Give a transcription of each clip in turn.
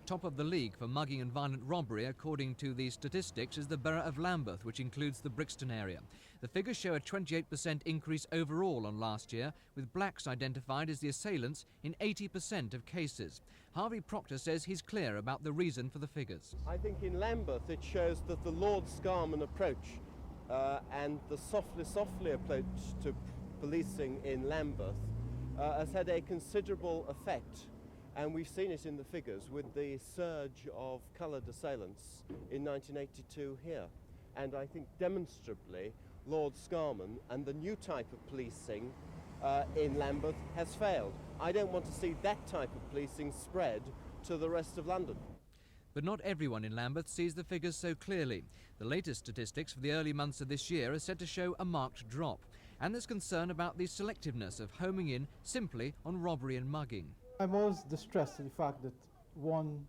Top of the league for mugging and violent robbery, according to the statistics, is the borough of Lambeth, which includes the Brixton area. The figures show a 28% increase overall on last year, with blacks identified as the assailants in 80% of cases. Harvey Proctor says he's clear about the reason for the figures. I think in Lambeth it shows that the Lord Scarman approach and the softly approach to policing in Lambeth has had a considerable effect. And we've seen it in the figures with the surge of coloured assailants in 1982 here. And I think demonstrably Lord Scarman and the new type of policing in Lambeth has failed. I don't want to see that type of policing spread to the rest of London. But not everyone in Lambeth sees the figures so clearly. The latest statistics for the early months of this year are said to show a marked drop. And there's concern about the selectiveness of homing in simply on robbery and mugging. I'm always distressed at the fact that one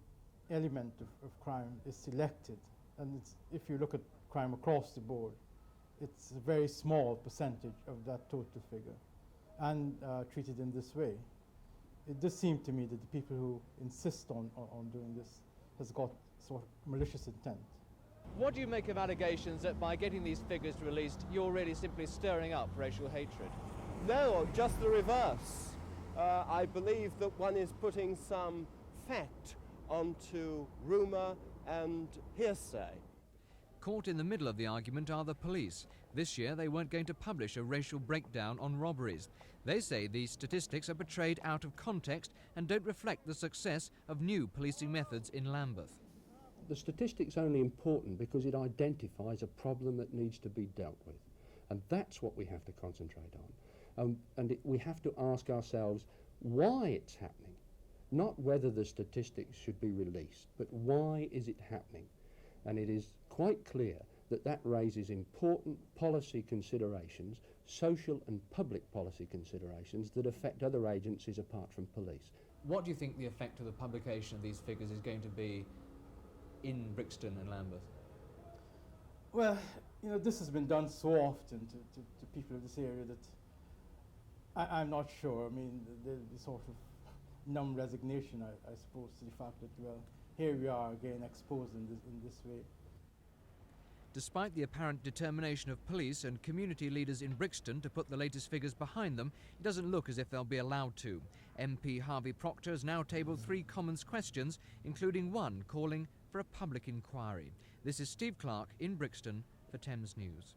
element of crime is selected, and if you look at crime across the board, it's a very small percentage of that total figure, and treated in this way. It does seem to me that the people who insist on doing this has got sort of malicious intent. What do you make of allegations that by getting these figures released, you're really simply stirring up racial hatred? No, just the reverse. I believe that one is putting some fact onto rumour and hearsay. Caught in the middle of the argument are the police. This year they weren't going to publish a racial breakdown on robberies. They say these statistics are portrayed out of context and don't reflect the success of new policing methods in Lambeth. The statistic's only important because it identifies a problem that needs to be dealt with. And that's what we have to concentrate on. We have to ask ourselves why it's happening. Not whether the statistics should be released, but why is it happening? And it is quite clear that that raises important policy considerations, social and public policy considerations that affect other agencies apart from police. What do you think the effect of the publication of these figures is going to be in Brixton and Lambeth? Well, you know, this has been done so often to people of this area that I'm not sure. I mean, there'll be sort of numb resignation, I suppose, to the fact that, well, here we are again exposed in this way. Despite the apparent determination of police and community leaders in Brixton to put the latest figures behind them, it doesn't look as if they'll be allowed to. MP Harvey Proctor has now tabled 3 Commons questions, including one calling for a public inquiry. This is Steve Clark in Brixton for Thames News.